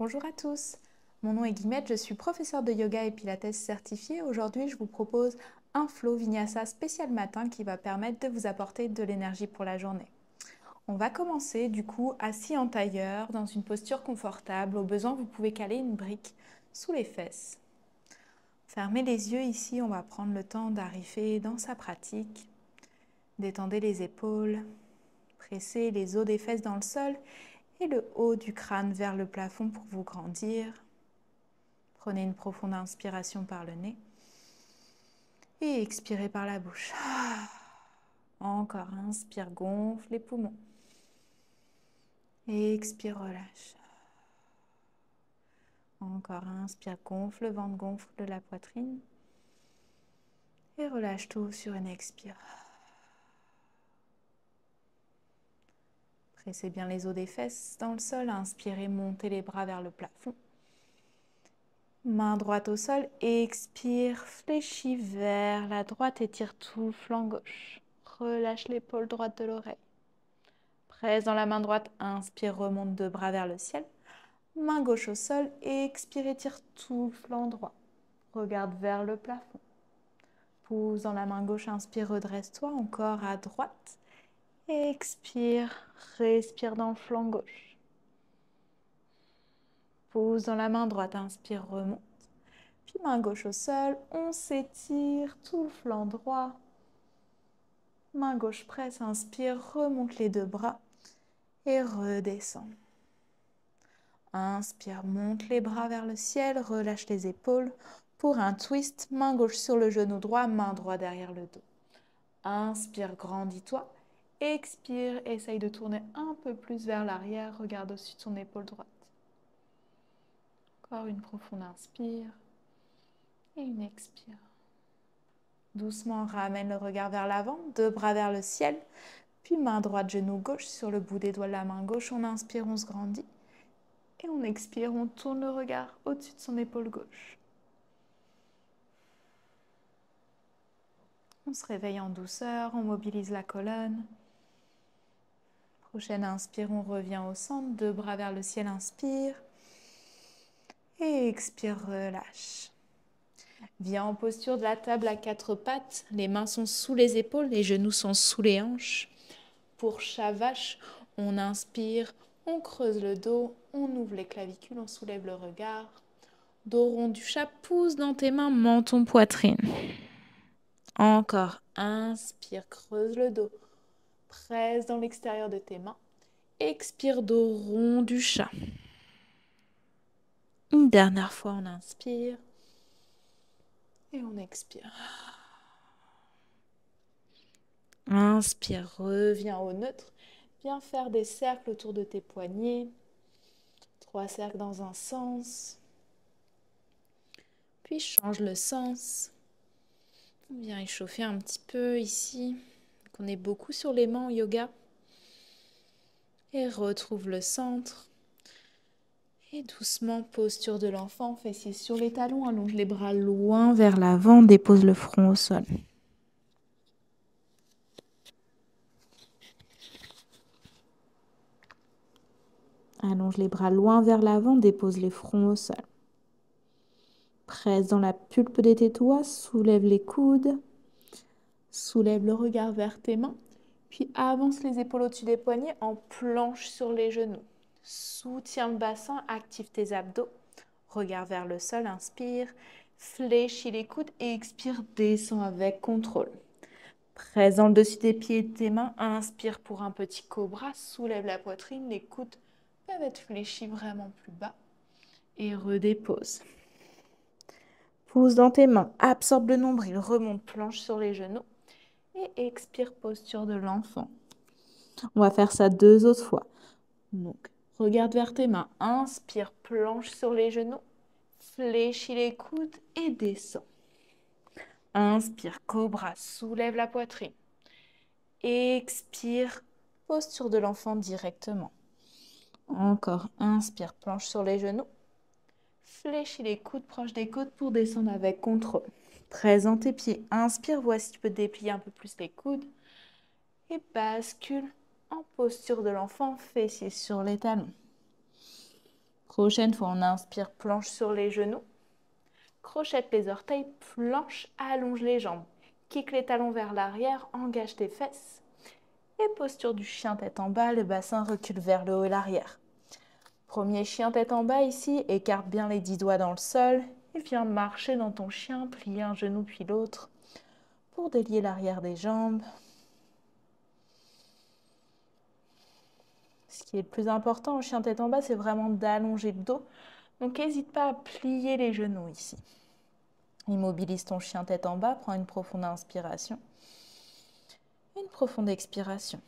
Bonjour à tous, mon nom est Guillemette, je suis professeure de yoga et pilates certifiée. Aujourd'hui, je vous propose un flow vinyasa spécial matin qui va permettre de vous apporter de l'énergie pour la journée. On va commencer du coup assis en tailleur, dans une posture confortable. Au besoin, vous pouvez caler une brique sous les fesses. Fermez les yeux ici, on va prendre le temps d'arriver dans sa pratique. Détendez les épaules, pressez les os des fesses dans le sol et le haut du crâne vers le plafond pour vous grandir. Prenez une profonde inspiration par le nez et expirez par la bouche. Encore, inspire, gonfle les poumons. Et expire, relâche. Encore, inspire, gonfle le ventre, gonfle la poitrine. Et relâche tout sur une expire. Pressez bien les os des fesses dans le sol. Inspirez, montez les bras vers le plafond. Main droite au sol, expire, fléchis vers la droite, étire tout le flanc gauche. Relâche l'épaule droite de l'oreille. Presse dans la main droite, inspire, remonte deux bras vers le ciel. Main gauche au sol, expire, étire tout le flanc droit. Regarde vers le plafond. Pousse dans la main gauche, inspire, redresse-toi, encore à droite. Expire, respire dans le flanc gauche. Pousse dans la main droite, inspire, remonte. Puis main gauche au sol, on s'étire tout le flanc droit. Main gauche presse, inspire, remonte les deux bras et redescend. Inspire, monte les bras vers le ciel, relâche les épaules. Pour un twist, main gauche sur le genou droit, main droite derrière le dos. Inspire, grandis-toi. Expire, essaye de tourner un peu plus vers l'arrière, regarde au-dessus de son épaule droite. Encore une profonde inspire et une expire. Doucement, ramène le regard vers l'avant, deux bras vers le ciel, puis main droite, genou gauche, sur le bout des doigts de la main gauche, on inspire, on se grandit. Et on expire, on tourne le regard au-dessus de son épaule gauche. On se réveille en douceur, on mobilise la colonne. Prochaine inspire, on revient au centre, deux bras vers le ciel, inspire. Et expire, relâche. Viens en posture de la table à quatre pattes, les mains sont sous les épaules, les genoux sont sous les hanches. Pour chat vache, on inspire, on creuse le dos, on ouvre les clavicules, on soulève le regard. Dos rond du chat, pousse dans tes mains, menton, poitrine. Encore, inspire, creuse le dos, presse dans l'extérieur de tes mains. Expire, dos rond du chat. Une dernière fois, on inspire et on expire. Inspire, reviens au neutre. Viens faire des cercles autour de tes poignets. 3 cercles dans un sens. Puis change le sens. Viens échauffer un petit peu ici. On est beaucoup sur les mains en yoga. Et retrouve le centre. Et doucement, posture de l'enfant, fessiers sur les talons, allonge les bras loin vers l'avant, dépose le front au sol. Allonge les bras loin vers l'avant, dépose les fronts au sol. Presse dans la pulpe des tétois, soulève les coudes. Soulève le regard vers tes mains. Puis avance les épaules au-dessus des poignets en planche sur les genoux. Soutiens le bassin, active tes abdos. Regard vers le sol, inspire. Fléchis les coudes et expire, descends avec contrôle. Presse dans le dessus des pieds et de tes mains. Inspire pour un petit cobra. Soulève la poitrine. Les coudes peuvent être fléchis vraiment plus bas. Et redépose. Pousse dans tes mains. Absorbe le nombril. Remonte planche sur les genoux. Et expire, posture de l'enfant. On va faire ça 2 autres fois. Donc, regarde vers tes mains. Inspire, planche sur les genoux. Fléchis les coudes et descends. Inspire, cobra, soulève la poitrine. Expire, posture de l'enfant directement. Encore, inspire, planche sur les genoux. Fléchis les coudes proches des côtes pour descendre avec contrôle. Présente tes pieds. Inspire, vois si tu peux déplier un peu plus les coudes. Et bascule en posture de l'enfant, fessiers sur les talons. Prochaine fois, on inspire, planche sur les genoux. Crochette les orteils, planche, allonge les jambes. Kick les talons vers l'arrière, engage tes fesses. Et posture du chien tête en bas, le bassin recule vers le haut et l'arrière. Premier chien tête en bas ici, écarte bien les 10 doigts dans le sol et viens marcher dans ton chien, plier un genou puis l'autre pour délier l'arrière des jambes. Ce qui est le plus important au chien tête en bas, c'est vraiment d'allonger le dos. Donc n'hésite pas à plier les genoux ici. Immobilise ton chien tête en bas, prends une profonde inspiration. Une profonde expiration.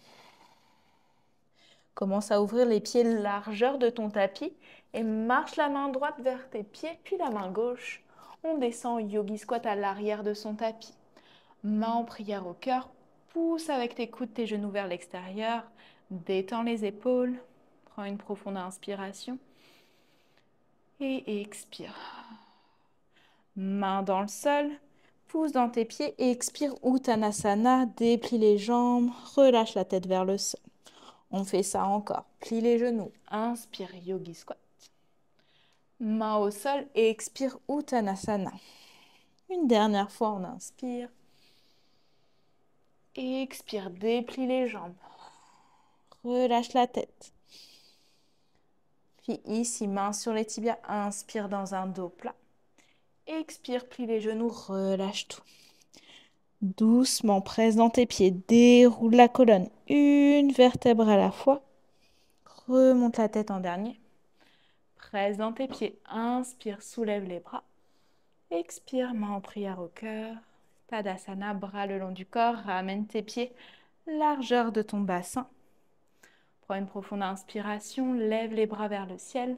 Commence à ouvrir les pieds largeur de ton tapis et marche la main droite vers tes pieds, puis la main gauche. On descend Yogi Squat à l'arrière de son tapis. Main en prière au cœur, pousse avec tes coudes tes genoux vers l'extérieur, détends les épaules, prends une profonde inspiration et expire. Main dans le sol, pousse dans tes pieds et expire Uttanasana, déplie les jambes, relâche la tête vers le sol. On fait ça encore. Plie les genoux. Inspire, Yogi Squat. Main au sol et expire Uttanasana. Une dernière fois, on inspire. Et expire, déplie les jambes. Relâche la tête. Puis ici, main sur les tibias. Inspire dans un dos plat. Expire, plie les genoux, relâche tout. Doucement, presse dans tes pieds. Déroule la colonne. Une vertèbre à la fois. Remonte la tête en dernier. Presse dans tes pieds. Inspire, soulève les bras. Expire, main en prière au cœur. Tadasana, bras le long du corps. Ramène tes pieds, largeur de ton bassin. Prends une profonde inspiration. Lève les bras vers le ciel.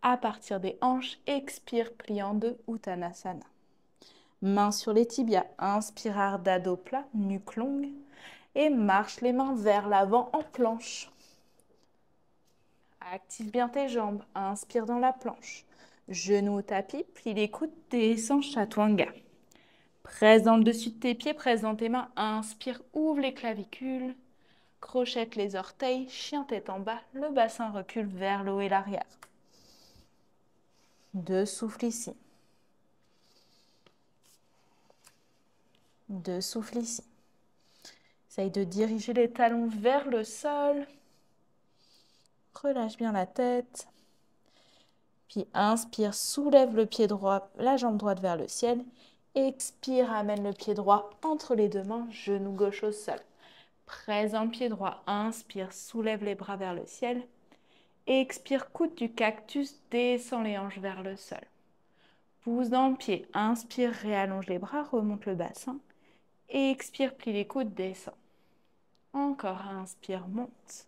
À partir des hanches, expire, plie en deux, Uttanasana. Main sur les tibias. Inspire, Ardha dos plat, nuque longue. Et marche les mains vers l'avant en planche. Active bien tes jambes. Inspire dans la planche. Genoux au tapis, plie les coudes, descends Chaturanga. Presse dans le dessus de tes pieds, presse dans tes mains. Inspire, ouvre les clavicules. Crochette les orteils, chien tête en bas. Le bassin recule vers le haut et l'arrière. 2 souffles ici. 2 souffles ici. Essaye de diriger les talons vers le sol. Relâche bien la tête. Puis inspire, soulève le pied droit, la jambe droite vers le ciel. Expire, amène le pied droit entre les deux mains, genou gauche au sol. Presse dans le pied droit, inspire, soulève les bras vers le ciel. Expire, coude du cactus, descend les hanches vers le sol. Pousse dans le pied, inspire, réallonge les bras, remonte le bassin. Expire, plie les coudes, descend. Encore, inspire, monte.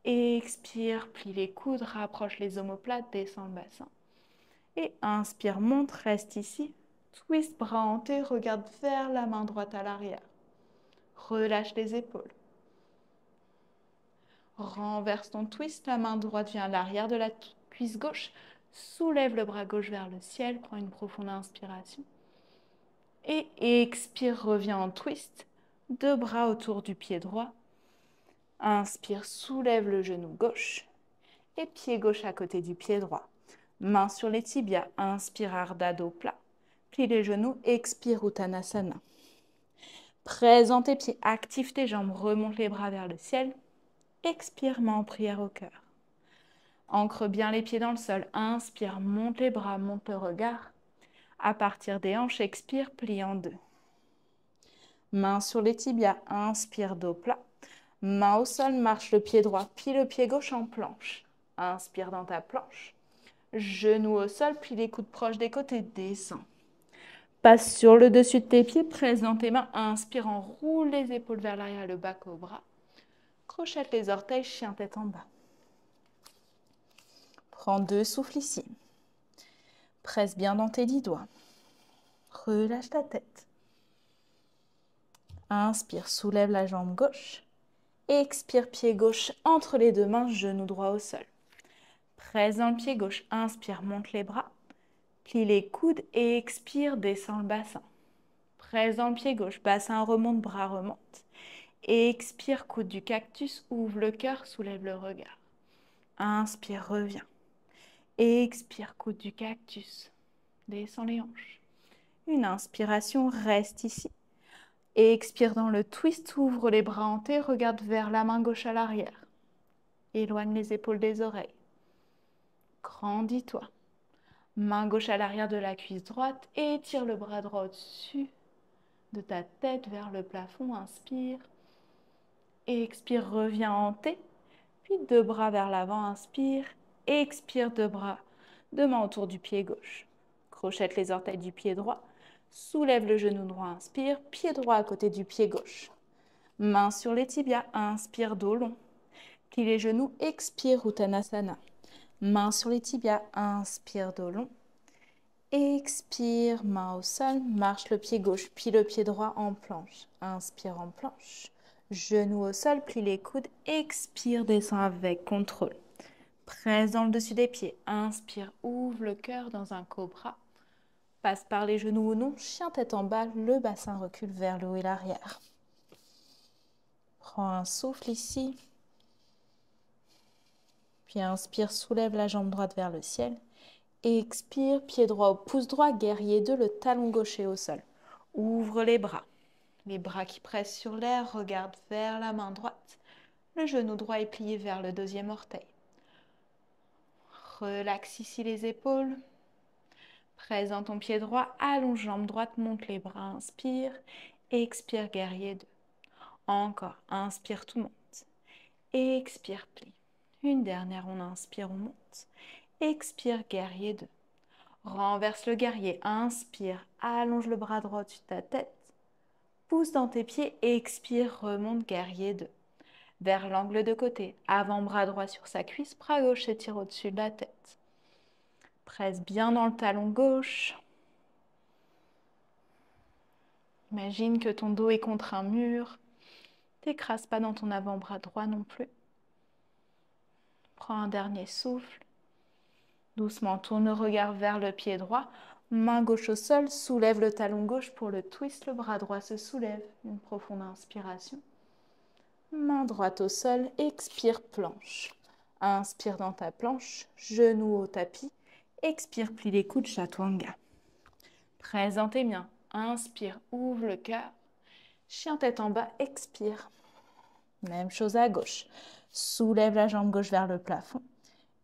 Expire, plie les coudes, rapproche les omoplates, descend le bassin. Et inspire, monte, reste ici. Twist, bras hantés, regarde vers la main droite à l'arrière. Relâche les épaules. Renverse ton twist, la main droite vient à l'arrière de la cuisse gauche. Soulève le bras gauche vers le ciel, prends une profonde inspiration. Et expire, reviens en twist. 2 bras autour du pied droit. Inspire, soulève le genou gauche. Et pied gauche à côté du pied droit. Main sur les tibias, inspire, Ardha dos plat. Plie les genoux, expire, Uttanasana. Presse dans tes pieds, active tes jambes, remonte les bras vers le ciel. Expire, main en prière au cœur. Ancre bien les pieds dans le sol. Inspire, monte les bras, monte le regard. À partir des hanches, expire, plie en 2. Main sur les tibias, inspire, dos plat. Main au sol, marche le pied droit, plie le pied gauche en planche. Inspire dans ta planche. Genoux au sol, plie les coudes proches des côtés, descends. Passe sur le dessus de tes pieds, presse dans tes mains. Inspire, enroule les épaules vers l'arrière, le bas au bras. Crochette les orteils, chien tête en bas. Prends 2 souffles ici. Presse bien dans tes 10 doigts. Relâche ta tête. Inspire, soulève la jambe gauche. Expire, pied gauche entre les 2 mains, genou droit au sol. Presse dans le pied gauche. Inspire, monte les bras. Plie les coudes et expire, descend le bassin. Presse dans le pied gauche, bassin remonte, bras remonte. Expire, coude du cactus, ouvre le cœur, soulève le regard. Inspire, reviens. Expire, coude du cactus. Descends les hanches. Une inspiration, reste ici. Expire dans le twist, ouvre les bras en T, regarde vers la main gauche à l'arrière. Éloigne les épaules des oreilles. Grandis-toi. Main gauche à l'arrière de la cuisse droite, étire le bras droit au-dessus de ta tête vers le plafond, inspire. Expire, reviens en T, puis deux bras vers l'avant, inspire. Expire, deux mains autour du pied gauche. Crochette les orteils du pied droit. Soulève le genou droit, inspire. Pied droit à côté du pied gauche. Main sur les tibias, inspire, dos long. Plie les genoux, expire, Uttanasana. Main sur les tibias, inspire, dos long. Expire, main au sol, marche le pied gauche, puis le pied droit en planche. Inspire en planche. Genou au sol, plie les coudes, expire, descend avec contrôle. Presse dans le dessus des pieds. Inspire, ouvre le cœur dans un cobra. Passe par les genoux ou non, chien tête en bas, le bassin recule vers le haut et l'arrière. Prends un souffle ici. Puis inspire, soulève la jambe droite vers le ciel. Expire, pied droit au pouce droit, guerrier 2, le talon gaucher au sol. Ouvre les bras qui pressent sur l'air, regarde vers la main droite. Le genou droit est plié vers le deuxième orteil. Relaxe ici les épaules. Présente ton pied droit, allonge jambe droite, monte les bras, inspire. Expire, guerrier 2. Encore, inspire, tout monte. Expire, plie. Une dernière, on inspire, on monte. Expire, guerrier 2. Renverse le guerrier, inspire, allonge le bras droit au-dessus de ta tête. Pousse dans tes pieds, expire, remonte, guerrier 2. Vers l'angle de côté, avant-bras droit sur sa cuisse, bras gauche s'étire au-dessus de la tête. Presse bien dans le talon gauche. Imagine que ton dos est contre un mur. T'écrase pas dans ton avant-bras droit non plus. Prends un dernier souffle. Doucement, tourne le regard vers le pied droit. Main gauche au sol, soulève le talon gauche pour le twist. Le bras droit se soulève. Une profonde inspiration. Main droite au sol, expire, planche. Inspire dans ta planche, genou au tapis. Expire, plie les coudes, chaturanga. Présente tes mains. Inspire, ouvre le cœur. Chien tête en bas, expire. Même chose à gauche. Soulève la jambe gauche vers le plafond.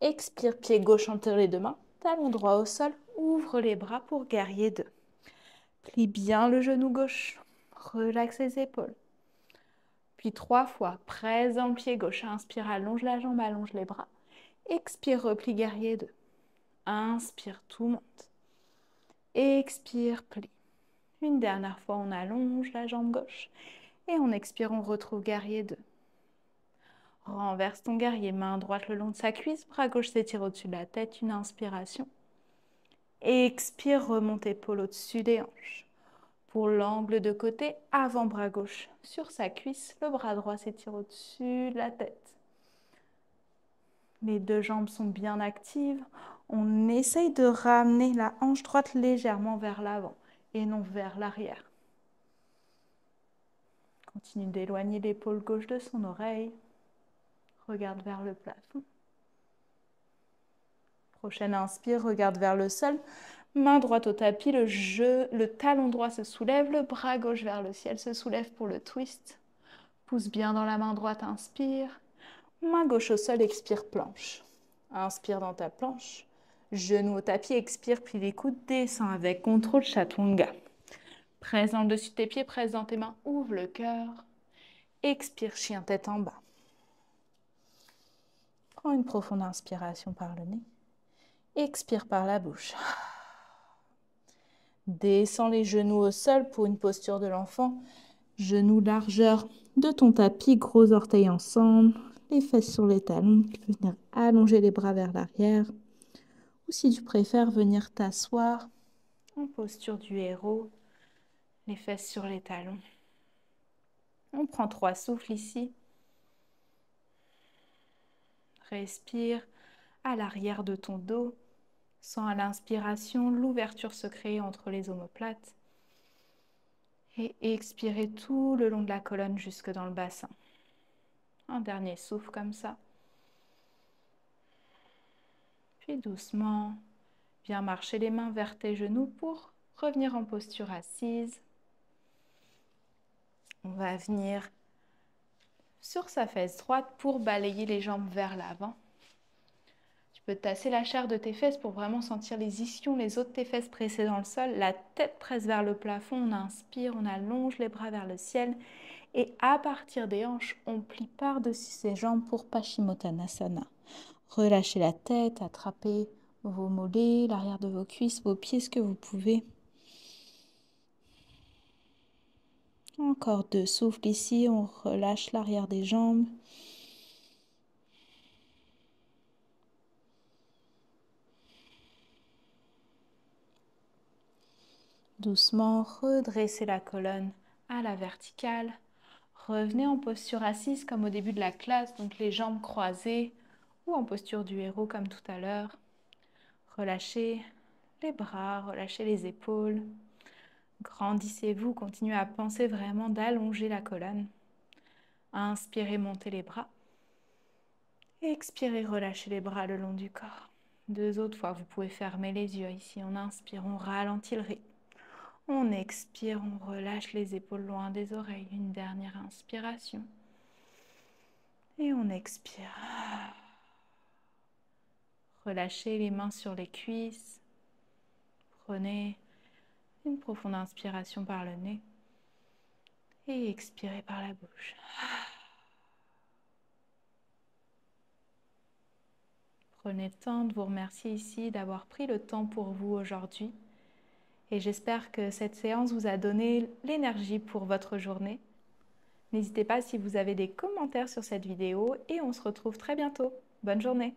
Expire, pied gauche entre les deux mains. Talon droit au sol, ouvre les bras pour guerrier 2. Plie bien le genou gauche. Relaxe les épaules. Puis 3 fois, presse dans le pied gauche. Inspire, allonge la jambe, allonge les bras. Expire, replie guerrier 2. Inspire, tout monte. Expire, plie. Une dernière fois, on allonge la jambe gauche. Et on expire, on retrouve guerrier 2. Renverse ton guerrier, main droite le long de sa cuisse, bras gauche s'étire au-dessus de la tête, une inspiration. Expire, remonte épaule au-dessus des hanches. Pour l'angle de côté, avant-bras gauche sur sa cuisse, le bras droit s'étire au-dessus de la tête. Les deux jambes sont bien actives. On essaye de ramener la hanche droite légèrement vers l'avant et non vers l'arrière. Continue d'éloigner l'épaule gauche de son oreille. Regarde vers le plafond. Prochaine inspire, regarde vers le sol. Main droite au tapis, le talon droit se soulève, le bras gauche vers le ciel se soulève pour le twist. Pousse bien dans la main droite, inspire. Main gauche au sol, expire, planche. Inspire dans ta planche. Genou au tapis, expire, plie les coudes, descends avec contrôle, chaturanga. Presse dans le dessus de tes pieds, presse dans tes mains, ouvre le cœur. Expire, chien tête en bas. Prends une profonde inspiration par le nez. Expire par la bouche. Descends les genoux au sol pour une posture de l'enfant. Genoux largeur de ton tapis, gros orteils ensemble, les fesses sur les talons. Tu peux venir allonger les bras vers l'arrière. Ou si tu préfères venir t'asseoir en posture du héros, les fesses sur les talons. On prend 3 souffles ici. Respire à l'arrière de ton dos. Sens à l'inspiration l'ouverture se créer entre les omoplates. Et expirez tout le long de la colonne jusque dans le bassin. Un dernier souffle comme ça. Puis doucement, viens marcher les mains vers tes genoux pour revenir en posture assise. On va venir sur sa fesse droite pour balayer les jambes vers l'avant. Tu peux tasser la chair de tes fesses pour vraiment sentir les ischions, les os de tes fesses pressés dans le sol. La tête presse vers le plafond. On inspire, on allonge les bras vers le ciel. Et à partir des hanches, on plie par-dessus ses jambes pour Paschimottanasana. Relâchez la tête, attrapez vos mollets, l'arrière de vos cuisses, vos pieds, ce que vous pouvez. Encore 2 souffles ici, on relâche l'arrière des jambes. Doucement, redressez la colonne à la verticale. Revenez en posture assise comme au début de la classe, donc les jambes croisées ou en posture du héros comme tout à l'heure. Relâchez les bras, relâchez les épaules. Grandissez-vous, continuez à penser vraiment d'allonger la colonne. Inspirez, montez les bras. Expirez, relâchez les bras le long du corps. 2 autres fois, vous pouvez fermer les yeux ici. On inspire, on ralentit le rythme. On expire, on relâche les épaules loin des oreilles. Une dernière inspiration. Et on expire. Relâchez les mains sur les cuisses. Prenez une profonde inspiration par le nez. Et expirez par la bouche. Prenez le temps de vous remercier ici, d'avoir pris le temps pour vous aujourd'hui. Et j'espère que cette séance vous a donné l'énergie pour votre journée. N'hésitez pas si vous avez des commentaires sur cette vidéo et on se retrouve très bientôt. Bonne journée!